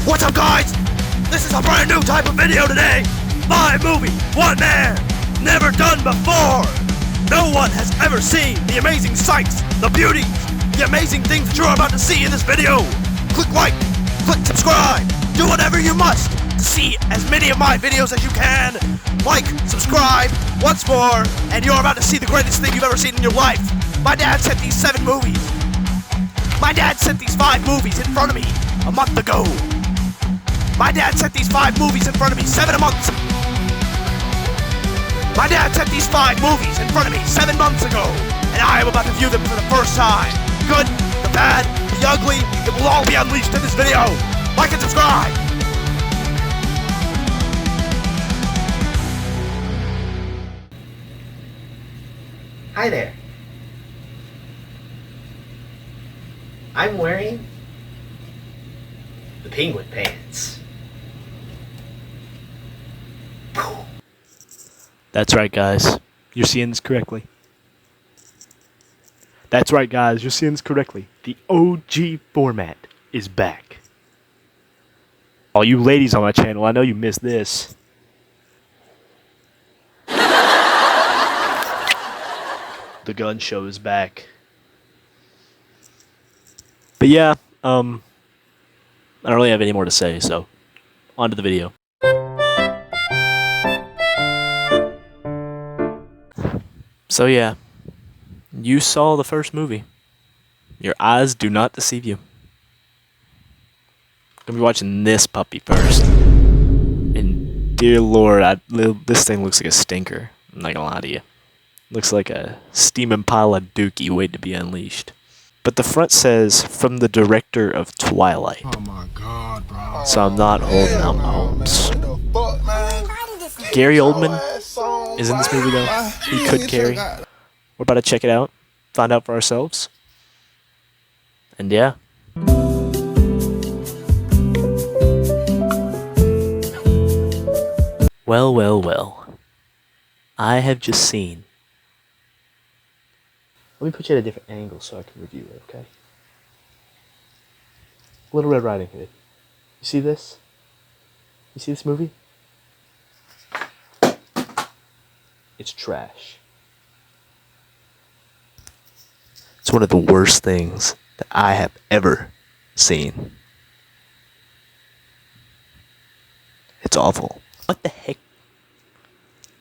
What's up, guys? This is a brand new type of video today. My movie, One Man, never done before. No one has ever seen the amazing sights, the beauties, the amazing things that you're about to see in this video. Click like, click subscribe, do whatever you must to see as many of my videos as you can. Like, subscribe, once more, and you're about to see the greatest thing you've ever seen in your life. My dad sent these 7 movies. My dad sent these 5 movies in front of me a month ago. My dad sent these 5 movies in front of me 7 months. My dad sent these 5 movies in front of me 7 months ago, and I am about to view them for the first time. Good, the bad, the ugly, it will all be unleashed in this video. Like and subscribe. Hi there. I'm wearing the penguin pants. That's right, guys. You're seeing this correctly. That's right, guys. You're seeing this correctly. The OG format is back. All you ladies on my channel, I know you missed this. The gun show is back. But yeah, I don't really have any more to say, so on to the video. So yeah, you saw the first movie. Your eyes do not deceive you. I'm gonna be watching this puppy first. And dear Lord, this thing looks like a stinker. I'm not gonna lie to you. Looks like a steam Impala dookie waiting to be unleashed. But the front says, from the director of Twilight. Oh my God, bro. So I'm not holding out my hopes. Gary Oldman is in this movie though. He could carry. We're about to check it out, find out for ourselves. And yeah. Well, well, well. I have just seen. Let me put you at a different angle so I can review it, okay? Little Red Riding Hood. You see this? You see this movie? It's trash. It's one of the worst things that I have ever seen. It's awful. What the heck?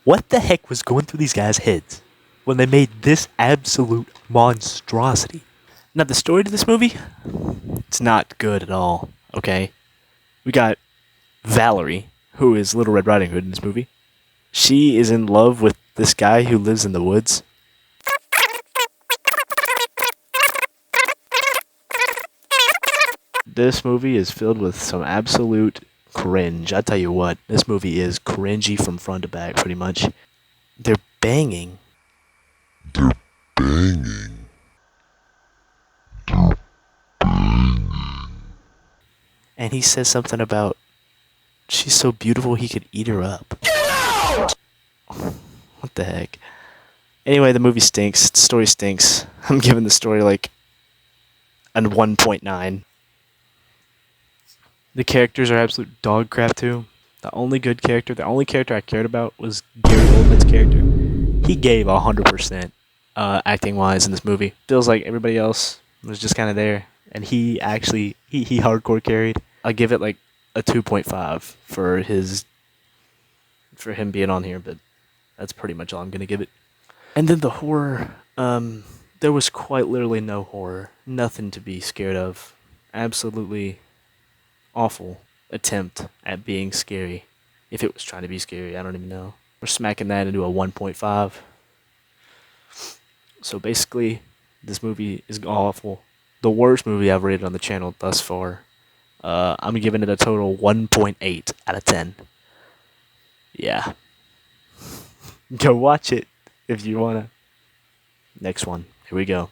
What the heck was going through these guys' heads when they made this absolute monstrosity? Now, the story to this movie, it's not good at all, okay? We got Valerie, who is Little Red Riding Hood in this movie. She is in love with this guy who lives in the woods. This movie is filled with some absolute cringe. I tell you what, this movie is cringy from front to back, pretty much. They're banging. And he says something about, she's so beautiful he could eat her up. What the heck? Anyway, the movie stinks. The story stinks. I'm giving the story like a 1.9. The characters are absolute dog crap too. The only good character, the only character I cared about was Gary Oldman's character. He gave 100% acting wise in this movie. Feels like everybody else was just kind of there, and he actually he hardcore carried. I give it like a 2.5 for him being on here, but that's pretty much all I'm gonna give it. And then the horror, there was quite literally no horror, nothing to be scared of. Absolutely awful attempt at being scary. If it was trying to be scary, I don't even know. We're smacking that into a 1.5. So basically, this movie is awful. The worst movie I've rated on the channel thus far. I'm giving it a total 1.8 out of 10. Yeah. Go watch it if you wanna. Next one. Here we go.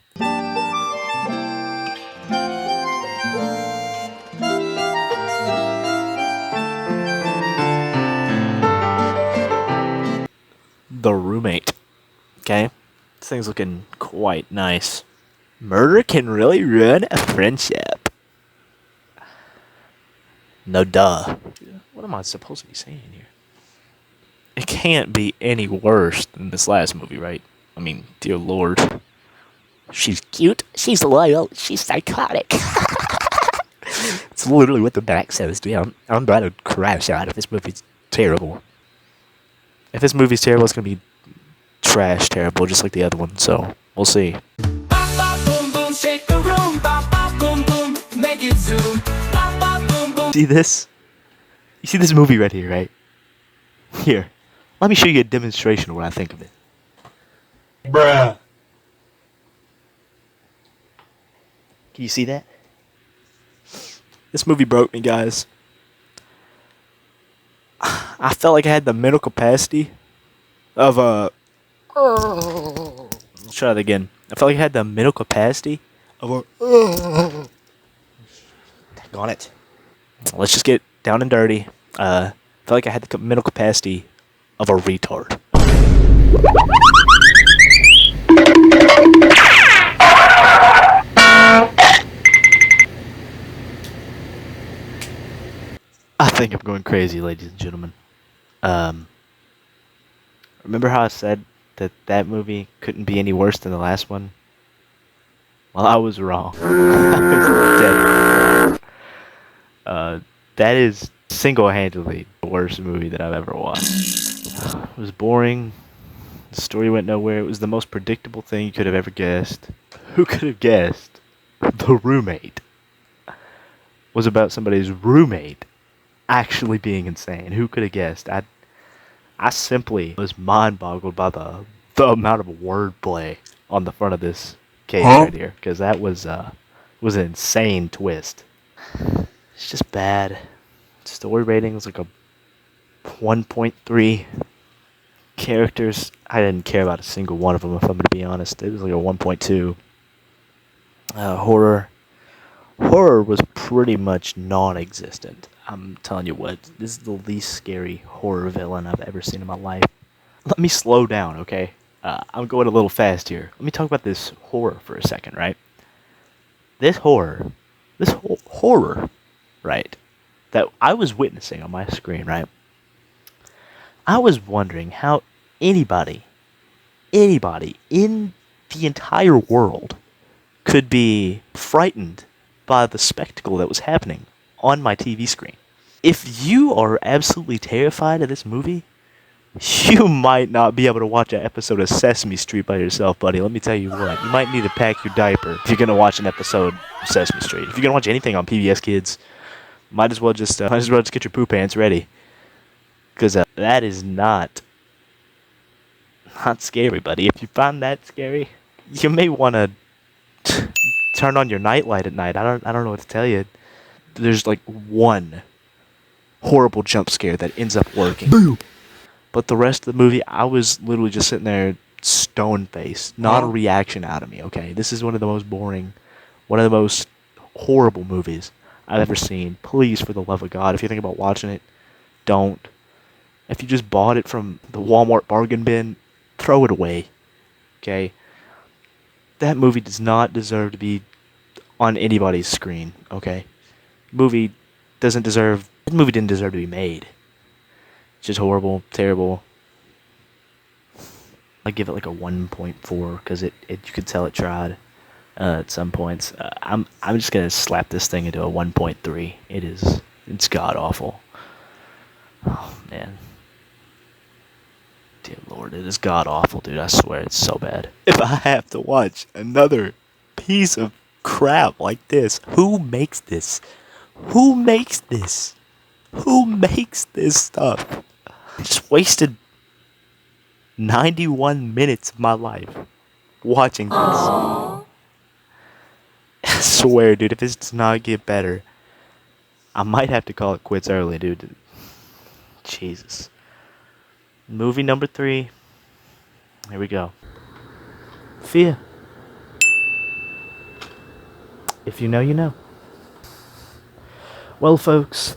The Roommate. Okay? This thing's looking quite nice. Murder can really ruin a friendship. No duh. What am I supposed to be saying here? It can't be any worse than this last movie, right? I mean, dear lord. She's cute, she's loyal, she's psychotic. It's literally what the back says, dude. I'm about to crash out if this movie's terrible. If this movie's terrible, it's gonna be trash terrible, just like the other one, so we'll see. Bop, bop, boom, boom, shake the room. Bop, bop, boom, boom, make it zoom. Bop, bop, boom, boom. See this? You see this movie right here, right? Here. Let me show you a demonstration of what I think of it. Bruh. Can you see that? This movie broke me, guys. I felt like I had the mental capacity of a... Let's try that again. I felt like I had the mental capacity of a... Dang on it. Let's just get down and dirty. I felt like I had the mental capacity of a retard. I think I'm going crazy, ladies and gentlemen. Remember how I said that movie couldn't be any worse than the last one? Well, I was wrong. I was dead. That is single-handedly the worst movie that I've ever watched. It was boring. The story went nowhere. It was the most predictable thing you could have ever guessed. Who could have guessed The Roommate was about somebody's roommate actually being insane? Who could have guessed? I simply was mind-boggled by the amount of wordplay on the front of this case right here, because that was an insane twist. It's just bad. Story rating was like a 1.3. Characters, I didn't care about a single one of them, if I'm going to be honest. It was like a 1.2. Horror was pretty much non-existent. I'm telling you what, this is the least scary horror villain I've ever seen in my life. Let me slow down, okay? I'm going a little fast here. Let me talk about this horror for a second, right? This horror, right, that I was witnessing on my screen, right? I was wondering how anybody in the entire world could be frightened by the spectacle that was happening on my TV screen. If you are absolutely terrified of this movie, you might not be able to watch an episode of Sesame Street by yourself, buddy. Let me tell you what, you might need to pack your diaper if you're going to watch an episode of Sesame Street. If you're going to watch anything on PBS Kids, might as well just get your poo pants ready. Because that is not scary, buddy. If you find that scary, you may want to turn on your nightlight at night. I don't know what to tell you. There's like one horrible jump scare that ends up working. Boom. But the rest of the movie, I was literally just sitting there stone-faced. Not a reaction out of me, okay? This is one of the most boring, one of the most horrible movies I've ever seen. Please, for the love of God, if you think about watching it, don't. If you just bought it from the Walmart bargain bin, throw it away, okay? That movie does not deserve to be on anybody's screen, okay? That movie didn't deserve to be made. It's just horrible, terrible. I give it like a 1.4 because it you could tell it tried at some points. I'm just gonna slap this thing into a 1.3. It's god awful. Oh man, dear Lord, it is god awful, dude. I swear it's so bad. If I have to watch another piece of crap like this, who makes this? Who makes this? Who makes this stuff? I just wasted 91 minutes of my life watching this. I swear, dude, if this does not get better, I might have to call it quits early, dude. Jesus. Movie number 3. Here we go. Fear. If you know, you know. Well, folks,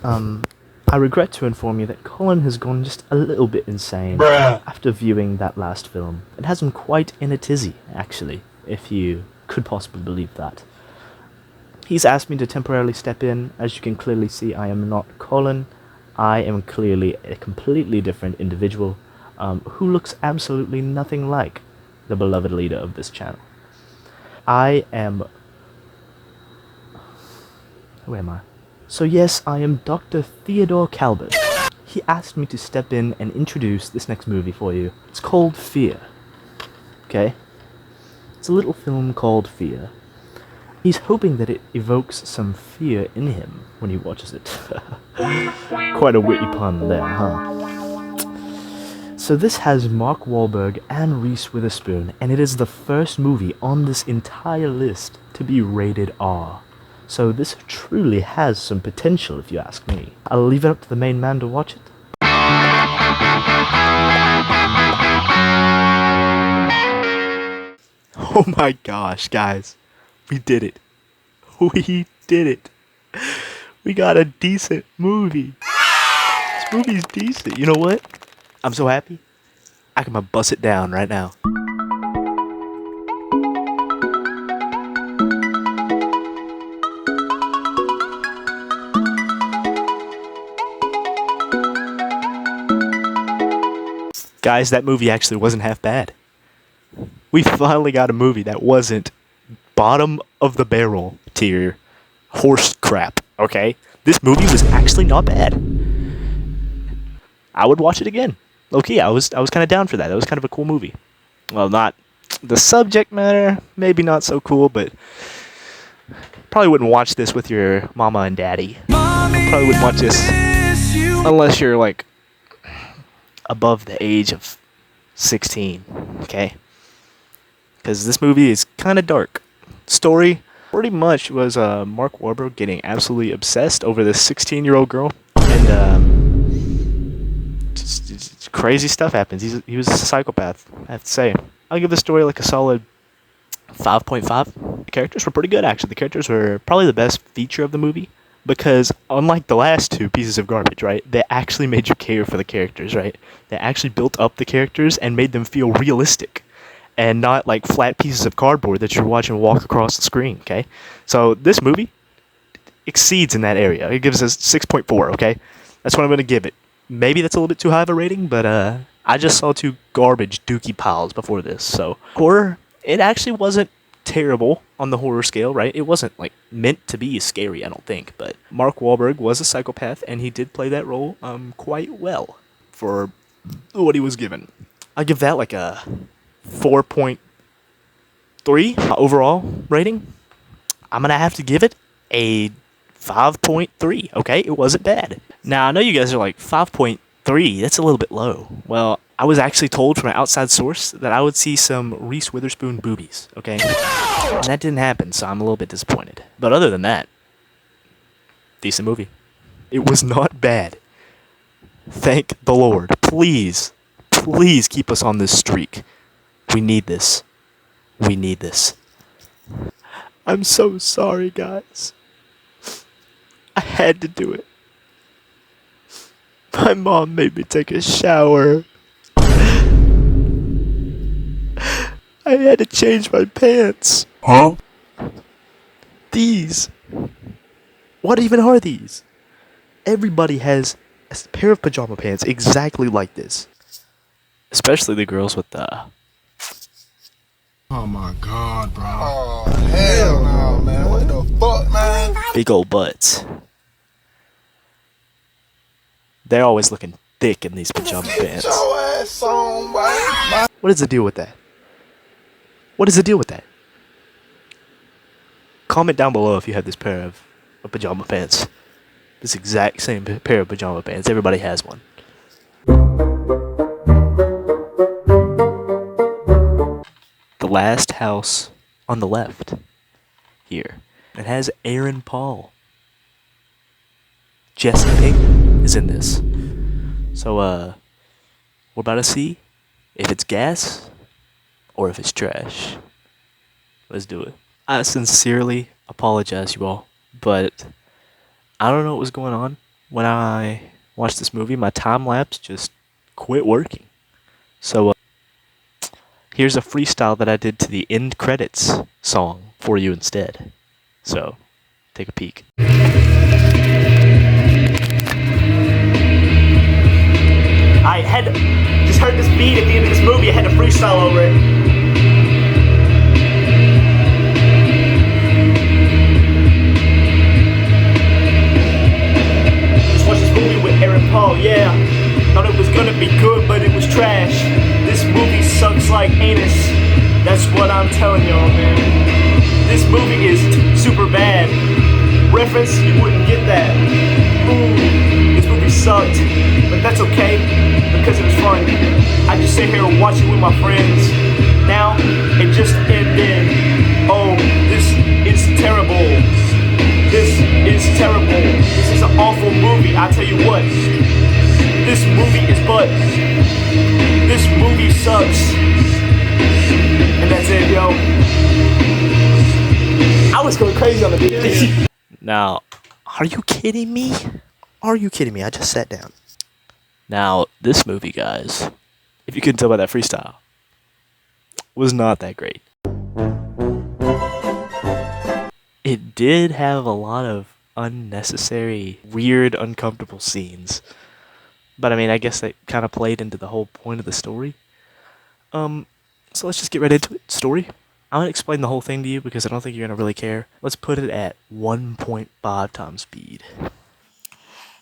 I regret to inform you that Colin has gone just a little bit insane after viewing that last film. It has him quite in a tizzy, actually, if you could possibly believe that. He's asked me to temporarily step in. As you can clearly see, I am not Colin. I am clearly a completely different individual who looks absolutely nothing like the beloved leader of this channel. I am... Who am I? So yes, I am Dr. Theodore Calvert. He asked me to step in and introduce this next movie for you. It's called Fear. Okay? It's a little film called Fear. He's hoping that it evokes some fear in him when he watches it. Quite a witty pun there, huh? So this has Mark Wahlberg and Reese Witherspoon, and it is the first movie on this entire list to be rated R. So this truly has some potential, if you ask me. I'll leave it up to the main man to watch it. Oh my gosh, guys. We did it. We did it. We got a decent movie. This movie's decent. You know what? I'm so happy. I can bust it down right now. Guys, that movie actually wasn't half bad. We finally got a movie that wasn't bottom of the barrel tier horse crap, okay? This movie was actually not bad. I would watch it again. Okay, I was kind of down for that. That was kind of a cool movie. Well, not the subject matter, maybe not so cool, but probably wouldn't watch this with your mama and daddy. Probably wouldn't watch this unless you're like above the age of 16, okay? Because this movie is kind of dark. Story pretty much was Mark Wahlberg getting absolutely obsessed over this 16-year-old girl, and just crazy stuff happens. He was a psychopath, I have to say. I'll give the story like a solid 5.5. The characters were pretty good, actually. The characters were probably the best feature of the movie, because unlike the last two pieces of garbage, right, they actually made you care for the characters, right? They actually built up the characters and made them feel realistic, and not like flat pieces of cardboard that you're watching walk across the screen, okay? So this movie exceeds in that area. It gives us 6.4, okay? That's what I'm going to give it. Maybe that's a little bit too high of a rating, but I just saw two garbage dookie piles before this, so... Horror, it actually wasn't terrible on the horror scale, right? It wasn't like meant to be scary, I don't think, but Mark Wahlberg was a psychopath, and he did play that role quite well for what he was given. I'll give that like a 4.3 overall rating. I'm gonna have to give it a 5.3, okay? It wasn't bad. Now, I know you guys are like, 5.3, that's a little bit low. Well, I was actually told from an outside source that I would see some Reese Witherspoon boobies, okay? And that didn't happen, so I'm a little bit disappointed. But other than that, decent movie. It was not bad. Thank the Lord. Please, please keep us on this streak. We need this. We need this. I'm so sorry, guys. I had to do it. My mom made me take a shower. I had to change my pants. Huh? These. What even are these? Everybody has a pair of pajama pants exactly like this. Especially the girls with the... Oh my god, bro. Oh, hell no, man. What the fuck, man? big old butts. They're always looking thick in these pajama pants. Your ass on, boy. What is the deal with that? What is the deal with that? Comment down below if you have this pair of pajama pants. This exact same pair of pajama pants. Everybody has one. The last house on the left here. It has Aaron Paul. Jesse Pinkman is in this. So, we're about to see if it's gas or if it's trash. Let's do it. I sincerely apologize, you all, but I don't know what was going on when I watched this movie. My time lapse just quit working. So, here's a freestyle that I did to the end credits song for you instead. So, take a peek. I had just heard this beat at the end of this movie. I had to freestyle over it. Just watched this movie with Aaron Paul. Yeah, thought it was gonna be good, but it was trash. This movie sucks like anus. That's what I'm telling y'all, man. This movie is super bad. Reference, you wouldn't get that. Ooh, this movie sucked, but that's okay, because it was fun. I just sit here and watch it with my friends. Now, it just ended. Oh, this is terrible. This is terrible. This is an awful movie, I tell you what. This movie is butt. This movie sucks. And that's it, yo. I was going crazy on the beat. Now, are you kidding me? Are you kidding me? I just sat down. Now, this movie, guys, if you couldn't tell by that freestyle, was not that great. It did have a lot of unnecessary, weird, uncomfortable scenes. But I mean, I guess that kind of played into the whole point of the story. So let's just get right into it. Story. I'm going to explain the whole thing to you because I don't think you're going to really care. Let's put it at 1.5 times speed.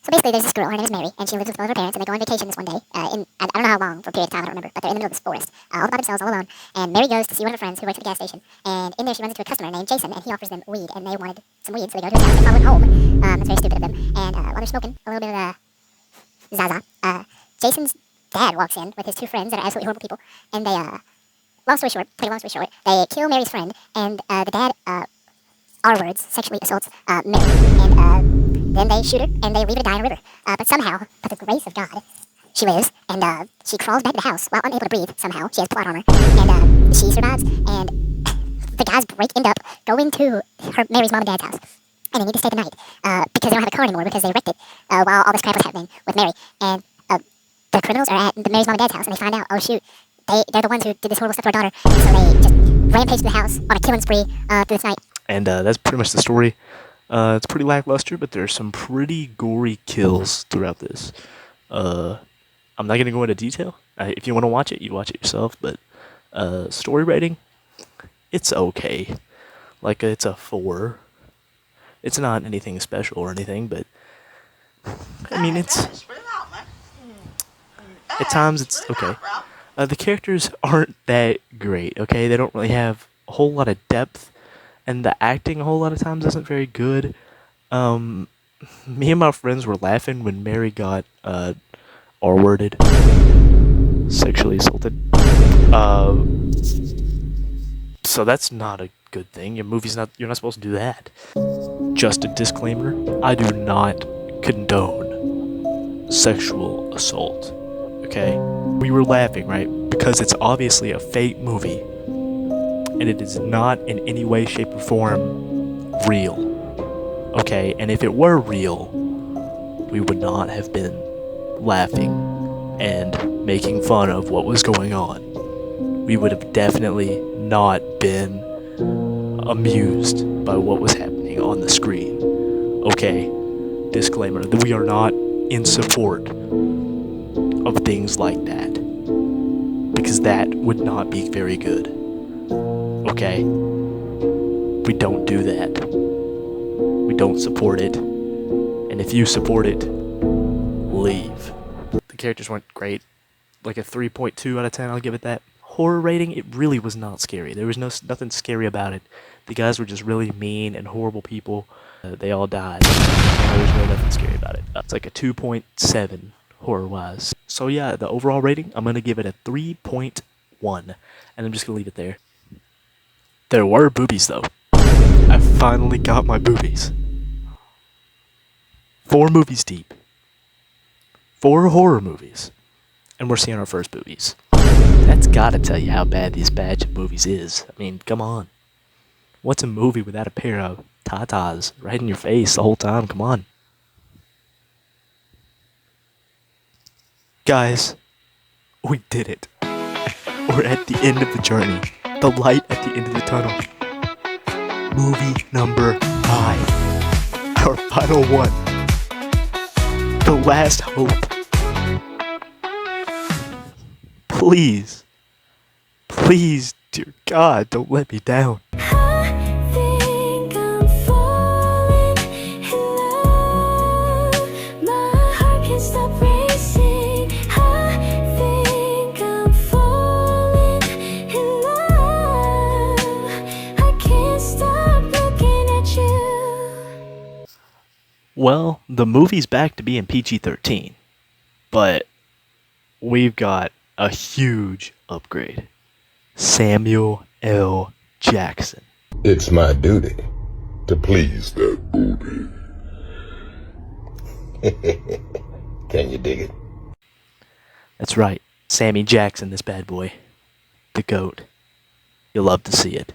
So basically, there's this girl, her name is Mary, and she lives with both her parents, and they go on vacation this one day, I don't know how long, for a period of time, I don't remember, but they're in the middle of this forest, all by themselves, all alone, and Mary goes to see one of her friends who works at the gas station, and in there she runs into a customer named Jason, and he offers them weed, and they wanted some weed, so they go to his house, they follow him home. That's very stupid of them, and while they're smoking a little bit of Zaza, Jason's dad walks in with his two friends that are absolutely horrible people, and they, long story short, they kill Mary's friend, and the dad, R-words, sexually assaults Mary, and then they shoot her, and they leave her to die in a river. But somehow, by the grace of God, she lives, and she crawls back to the house while unable to breathe, somehow. She has plot armor, and she survives, and the guys end up going to Mary's mom and dad's house. And they need to stay the night, because they don't have a car anymore, because they wrecked it while all this crap was happening with Mary. And the criminals are at Mary's mom and dad's house, and they find out, oh shoot, they're the ones who did this horrible stuff to our daughter. And so they just rampage through the house on a killing spree through this night. And that's pretty much the story. It's pretty lackluster, but there's some pretty gory kills throughout this. I'm not going to go into detail. If you want to watch it, you watch it yourself. But story rating, it's okay. Like, it's a 4. It's not anything special or anything, but I mean, it's at times it's okay. The characters aren't that great, okay? They don't really have a whole lot of depth, and the acting a whole lot of times isn't very good. Me and my friends were laughing when Mary got R-worded, sexually assaulted. So that's not a good thing. You're not supposed to do that. Just a disclaimer, I do not condone sexual assault, okay? We were laughing, right? Because it's obviously a fake movie. And it is not in any way, shape, or form real. Okay? And if it were real, we would not have been laughing and making fun of what was going on. We would have definitely not been amused by what was happening on the screen. Okay? Disclaimer that we are not in support of things like that. Because that would not be very good. Okay? We don't do that. We don't support it. And if you support it, leave. The characters weren't great. Like a 3.2 out of 10, I'll give it that. Horror rating, it really was not scary. There was nothing scary about it. The guys were just really mean and horrible people. They all died. There was really nothing scary about it. It's like a 2.7 horror-wise. So yeah, the overall rating, I'm going to give it a 3.1. And I'm just going to leave it there. There were boobies, though. I finally got my boobies. 4 movies deep. 4 horror movies. And we're seeing our first boobies. That's gotta tell you how bad this batch of movies is. I mean, come on. What's a movie without a pair of tatas right in your face the whole time? Come on. Guys, we did it. We're at the end of the journey. The light at the end of the tunnel. Movie number 5. our final one. The last hope. Please, please, dear God, don't let me down. I think I'm falling in love. My heart can't stop racing. I think I'm falling in love. I can't stop looking at you. Well, the movie's back to being PG-13, but we've got a huge upgrade. Samuel L. Jackson. It's my duty to please that booty. Can you dig it? That's right, Sammy Jackson, this bad boy. The GOAT. You'll love to see it.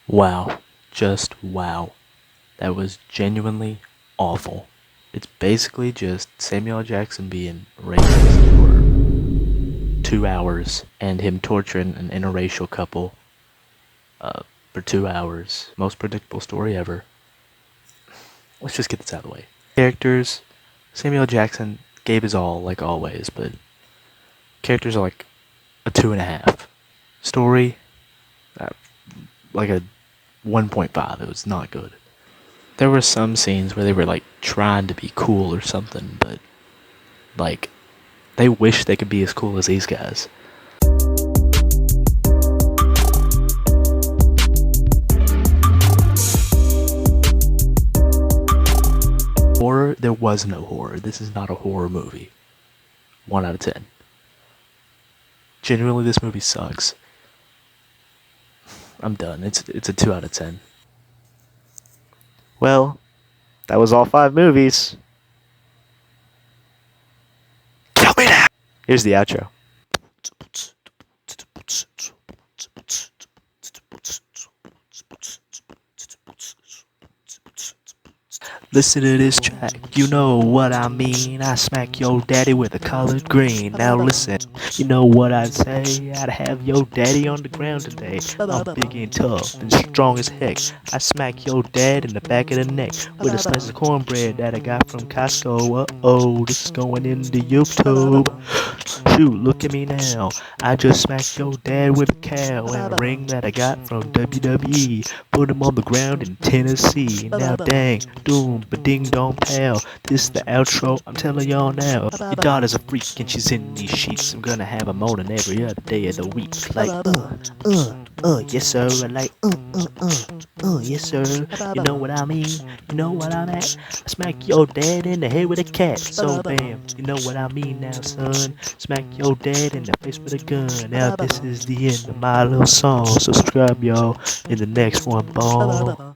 Wow. Just wow. That was genuinely awful. It's basically just Samuel L. Jackson being racist for 2 hours and him torturing an interracial couple for 2 hours. Most predictable story ever. Let's just get this out of the way. Characters, Samuel L. Jackson gave his all, like always, but characters are like a 2.5. Story, like a 1.5. It was not good. There were some scenes where they were like trying to be cool or something, but like they wish they could be as cool as these guys. Horror, there was no horror. This is not a horror movie. 1 out of 10. Genuinely, this movie sucks. I'm done. It's a 2 out of 10. Well, that was all 5 movies. Kill me now! Here's the outro. Listen to this track, you know what I mean. I smack your daddy with a collard green. Now listen, you know what I'd say. I'd have your daddy on the ground today. I'm big and tough and strong as heck. I smack your dad in the back of the neck with a slice of cornbread that I got from Costco. Uh-oh, this is going into YouTube. Shoot, look at me now. I just smacked your dad with a cow and a ring that I got from WWE. Put him on the ground in Tennessee. Now dang, doom, ba-ding dong pow. This is the outro, I'm telling y'all now. Your daughter's a freak and she's in these sheets. I'm gonna have a moaning every other day of the week. Like, yes sir. Like, yes sir. You know what I mean? You know what I'm at? I smack your dad in the head with a cat. So bam, you know what I mean now, son. Smack your dad in the face with a gun. Now this is the end of my little song. Subscribe y'all in the next one, boom.